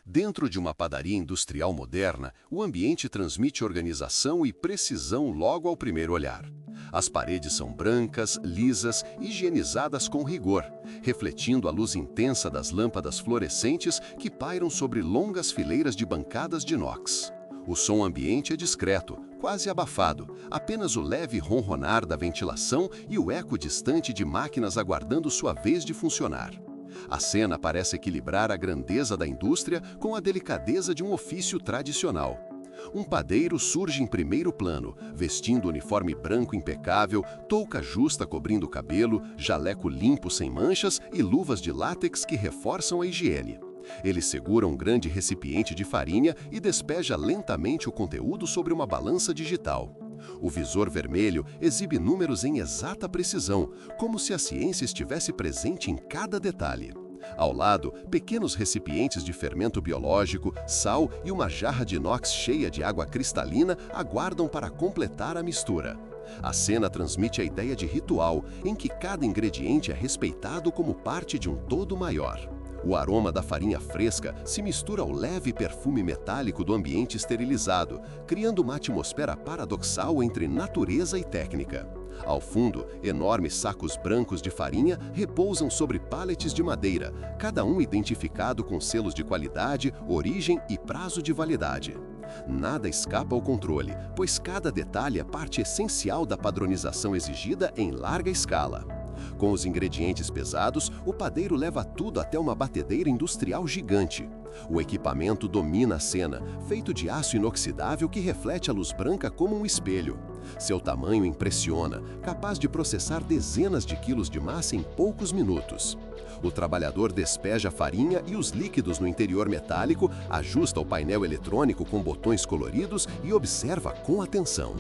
Dentro de uma padaria industrial moderna, o ambiente transmite organização e precisão logo ao primeiro olhar. As paredes são brancas, lisas, higienizadas com rigor, refletindo a luz intensa das lâmpadas fluorescentes que pairam sobre longas fileiras de bancadas de inox. O som ambiente é discreto, quase abafado, apenas o leve ronronar da ventilação e o eco distante de máquinas aguardando sua vez de funcionar. A cena parece equilibrar a grandeza da indústria com a delicadeza de um ofício tradicional. Um padeiro surge em primeiro plano, vestindo uniforme branco impecável, touca justa cobrindo o cabelo, jaleco limpo sem manchas e luvas de látex que reforçam a higiene. Ele segura um grande recipiente de farinha e despeja lentamente o conteúdo sobre uma balança digital. O visor vermelho exibe números em exata precisão, como se a ciência estivesse presente em cada detalhe. Ao lado, pequenos recipientes de fermento biológico, sal e uma jarra de inox cheia de água cristalina aguardam para completar a mistura. A cena transmite a ideia de ritual, em que cada ingrediente é respeitado como parte de um todo maior. O aroma da farinha fresca se mistura ao leve perfume metálico do ambiente esterilizado, criando uma atmosfera paradoxal entre natureza e técnica. Ao fundo, enormes sacos brancos de farinha repousam sobre pallets de madeira, cada um identificado com selos de qualidade, origem e prazo de validade. Nada escapa ao controle, pois cada detalhe é parte essencial da padronização exigida em larga escala. Com os ingredientes pesados, o padeiro leva tudo até uma batedeira industrial gigante. O equipamento domina a cena, feito de aço inoxidável que reflete a luz branca como um espelho. Seu tamanho impressiona, capaz de processar dezenas de quilos de massa em poucos minutos. O trabalhador despeja a farinha e os líquidos no interior metálico, ajusta o painel eletrônico com botões coloridos e observa com atenção.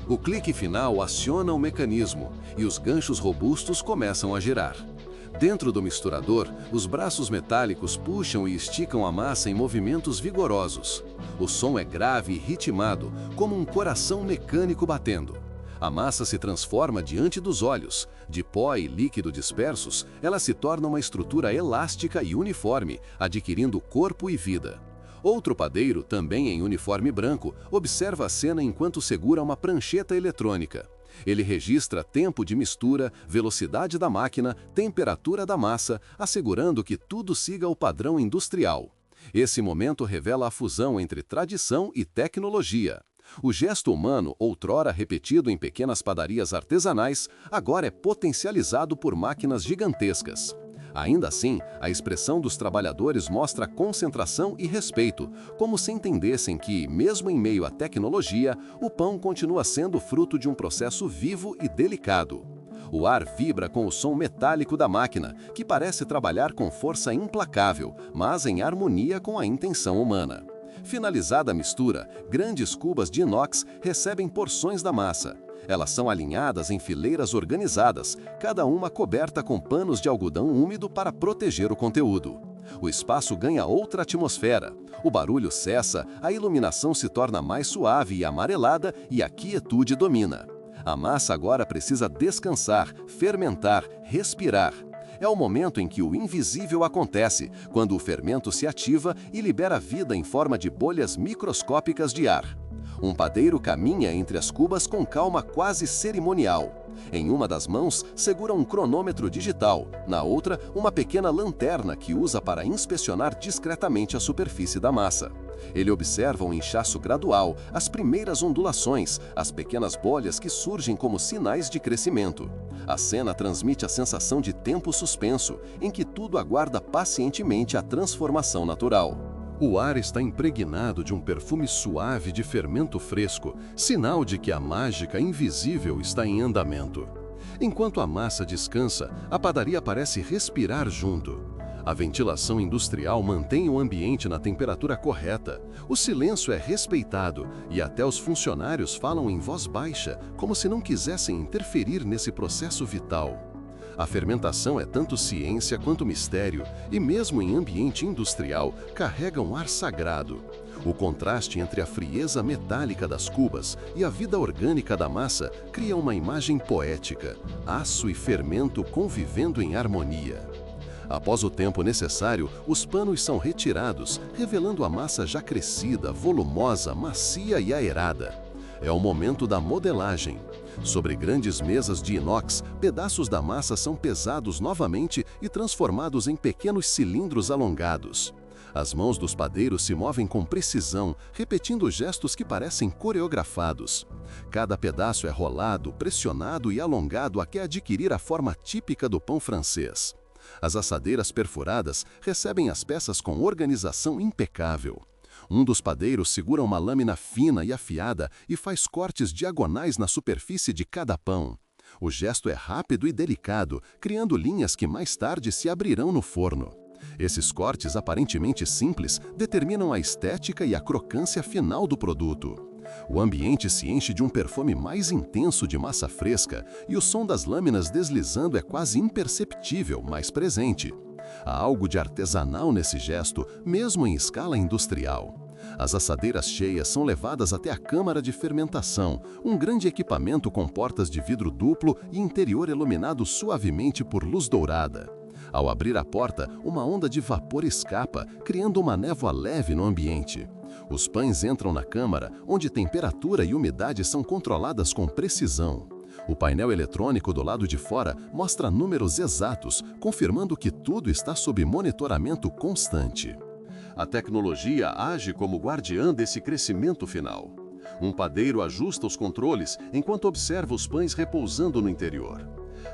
O clique final aciona o mecanismo e os ganchos robustos começam a girar. Dentro do misturador, os braços metálicos puxam e esticam a massa em movimentos vigorosos. O som é grave e ritmado, como um coração mecânico batendo. A massa se transforma diante dos olhos. De pó e líquido dispersos, ela se torna uma estrutura elástica e uniforme, adquirindo corpo e vida. Outro padeiro, também em uniforme branco, observa a cena enquanto segura uma prancheta eletrônica. Ele registra tempo de mistura, velocidade da máquina, temperatura da massa, assegurando que tudo siga o padrão industrial. Esse momento revela a fusão entre tradição e tecnologia. O gesto humano, outrora repetido em pequenas padarias artesanais, agora é potencializado por máquinas gigantescas. Ainda assim, a expressão dos trabalhadores mostra concentração e respeito, como se entendessem que, mesmo em meio à tecnologia, o pão continua sendo fruto de um processo vivo e delicado. O ar vibra com o som metálico da máquina, que parece trabalhar com força implacável, mas em harmonia com a intenção humana. Finalizada a mistura, grandes cubas de inox recebem porções da massa. Elas são alinhadas em fileiras organizadas, cada uma coberta com panos de algodão úmido para proteger o conteúdo. O espaço ganha outra atmosfera. O barulho cessa, a iluminação se torna mais suave e amarelada e a quietude domina. A massa agora precisa descansar, fermentar, respirar. É o momento em que o invisível acontece, quando o fermento se ativa e libera vida em forma de bolhas microscópicas de ar. Um padeiro caminha entre as cubas com calma quase cerimonial. Em uma das mãos, segura um cronômetro digital, na outra, uma pequena lanterna que usa para inspecionar discretamente a superfície da massa. Ele observa um inchaço gradual, as primeiras ondulações, as pequenas bolhas que surgem como sinais de crescimento. A cena transmite a sensação de tempo suspenso, em que tudo aguarda pacientemente a transformação natural. O ar está impregnado de um perfume suave de fermento fresco, sinal de que a mágica invisível está em andamento. Enquanto a massa descansa, a padaria parece respirar junto. A ventilação industrial mantém o ambiente na temperatura correta. O silêncio é respeitado e até os funcionários falam em voz baixa, como se não quisessem interferir nesse processo vital. A fermentação é tanto ciência quanto mistério e, mesmo em ambiente industrial, carrega um ar sagrado. O contraste entre a frieza metálica das cubas e a vida orgânica da massa cria uma imagem poética, aço e fermento convivendo em harmonia. Após o tempo necessário, os panos são retirados, revelando a massa já crescida, volumosa, macia e aerada. É o momento da modelagem. Sobre grandes mesas de inox, pedaços da massa são pesados novamente e transformados em pequenos cilindros alongados. As mãos dos padeiros se movem com precisão, repetindo gestos que parecem coreografados. Cada pedaço é rolado, pressionado e alongado até adquirir a forma típica do pão francês. As assadeiras perfuradas recebem as peças com organização impecável. Um dos padeiros segura uma lâmina fina e afiada e faz cortes diagonais na superfície de cada pão. O gesto é rápido e delicado, criando linhas que mais tarde se abrirão no forno. Esses cortes aparentemente simples determinam a estética e a crocância final do produto. O ambiente se enche de um perfume mais intenso de massa fresca e o som das lâminas deslizando é quase imperceptível, mas presente. Há algo de artesanal nesse gesto, mesmo em escala industrial. As assadeiras cheias são levadas até a câmara de fermentação, um grande equipamento com portas de vidro duplo e interior iluminado suavemente por luz dourada. Ao abrir a porta, uma onda de vapor escapa, criando uma névoa leve no ambiente. Os pães entram na câmara, onde temperatura e umidade são controladas com precisão. O painel eletrônico do lado de fora mostra números exatos, confirmando que tudo está sob monitoramento constante. A tecnologia age como guardiã desse crescimento final. Um padeiro ajusta os controles enquanto observa os pães repousando no interior.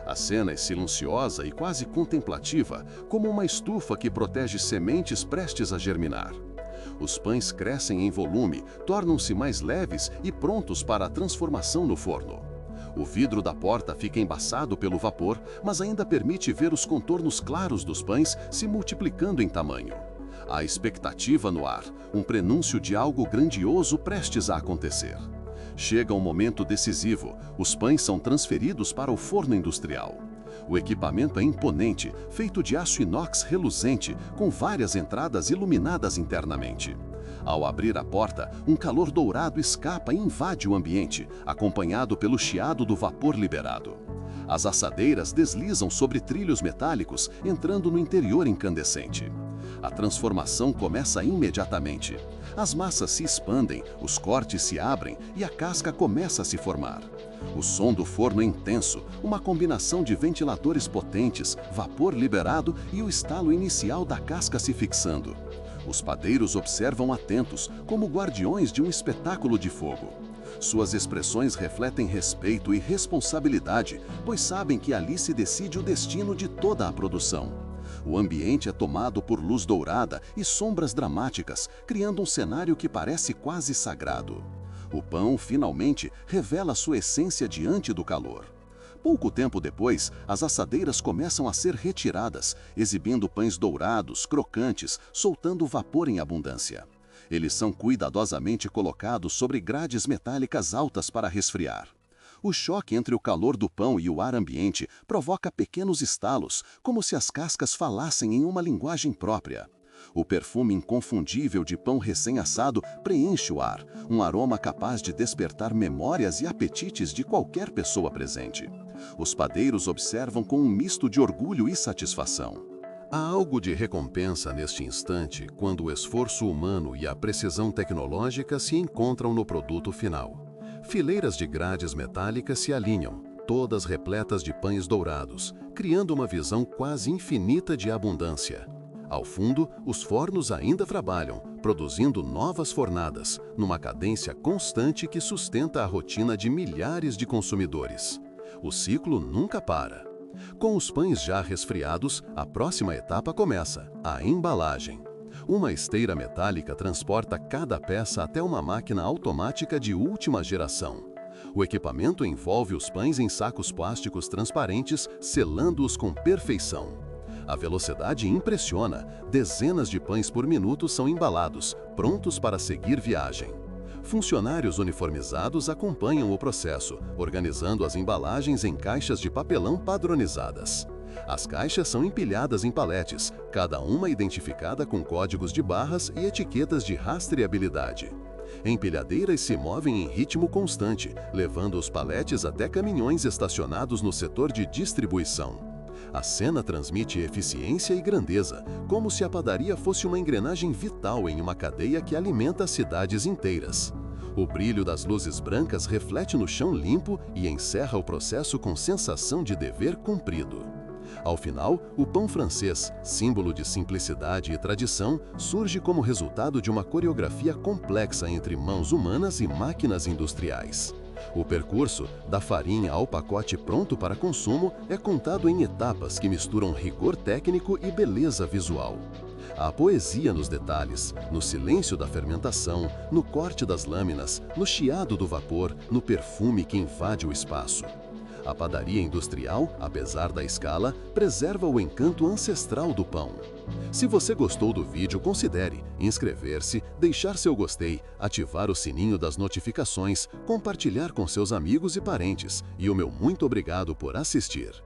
A cena é silenciosa e quase contemplativa, como uma estufa que protege sementes prestes a germinar. Os pães crescem em volume, tornam-se mais leves e prontos para a transformação no forno. O vidro da porta fica embaçado pelo vapor, mas ainda permite ver os contornos claros dos pães se multiplicando em tamanho. Há expectativa no ar, um prenúncio de algo grandioso prestes a acontecer. Chega um momento decisivo, os pães são transferidos para o forno industrial. O equipamento é imponente, feito de aço inox reluzente, com várias entradas iluminadas internamente. Ao abrir a porta, um calor dourado escapa e invade o ambiente, acompanhado pelo chiado do vapor liberado. As assadeiras deslizam sobre trilhos metálicos, entrando no interior incandescente. A transformação começa imediatamente. As massas se expandem, os cortes se abrem e a casca começa a se formar. O som do forno é intenso, uma combinação de ventiladores potentes, vapor liberado e o estalo inicial da casca se fixando. Os padeiros observam atentos, como guardiões de um espetáculo de fogo. Suas expressões refletem respeito e responsabilidade, pois sabem que ali se decide o destino de toda a produção. O ambiente é tomado por luz dourada e sombras dramáticas, criando um cenário que parece quase sagrado. O pão, finalmente, revela sua essência diante do calor. Pouco tempo depois, as assadeiras começam a ser retiradas, exibindo pães dourados, crocantes, soltando vapor em abundância. Eles são cuidadosamente colocados sobre grades metálicas altas para resfriar. O choque entre o calor do pão e o ar ambiente provoca pequenos estalos, como se as cascas falassem em uma linguagem própria. O perfume inconfundível de pão recém-assado preenche o ar, um aroma capaz de despertar memórias e apetites de qualquer pessoa presente. Os padeiros observam com um misto de orgulho e satisfação. Há algo de recompensa neste instante quando o esforço humano e a precisão tecnológica se encontram no produto final. Fileiras de grades metálicas se alinham, todas repletas de pães dourados, criando uma visão quase infinita de abundância. Ao fundo, os fornos ainda trabalham, produzindo novas fornadas, numa cadência constante que sustenta a rotina de milhares de consumidores. O ciclo nunca para. Com os pães já resfriados, a próxima etapa começa, a embalagem. Uma esteira metálica transporta cada peça até uma máquina automática de última geração. O equipamento envolve os pães em sacos plásticos transparentes, selando-os com perfeição. A velocidade impressiona, dezenas de pães por minuto são embalados, prontos para seguir viagem. Funcionários uniformizados acompanham o processo, organizando as embalagens em caixas de papelão padronizadas. As caixas são empilhadas em paletes, cada uma identificada com códigos de barras e etiquetas de rastreabilidade. Empilhadeiras se movem em ritmo constante, levando os paletes até caminhões estacionados no setor de distribuição. A cena transmite eficiência e grandeza, como se a padaria fosse uma engrenagem vital em uma cadeia que alimenta cidades inteiras. O brilho das luzes brancas reflete no chão limpo e encerra o processo com sensação de dever cumprido. Ao final, o pão francês, símbolo de simplicidade e tradição, surge como resultado de uma coreografia complexa entre mãos humanas e máquinas industriais. O percurso, da farinha ao pacote pronto para consumo, é contado em etapas que misturam rigor técnico e beleza visual. Há poesia nos detalhes, no silêncio da fermentação, no corte das lâminas, no chiado do vapor, no perfume que invade o espaço. A padaria industrial, apesar da escala, preserva o encanto ancestral do pão. Se você gostou do vídeo, considere inscrever-se, deixar seu gostei, ativar o sininho das notificações, compartilhar com seus amigos e parentes. E o meu muito obrigado por assistir.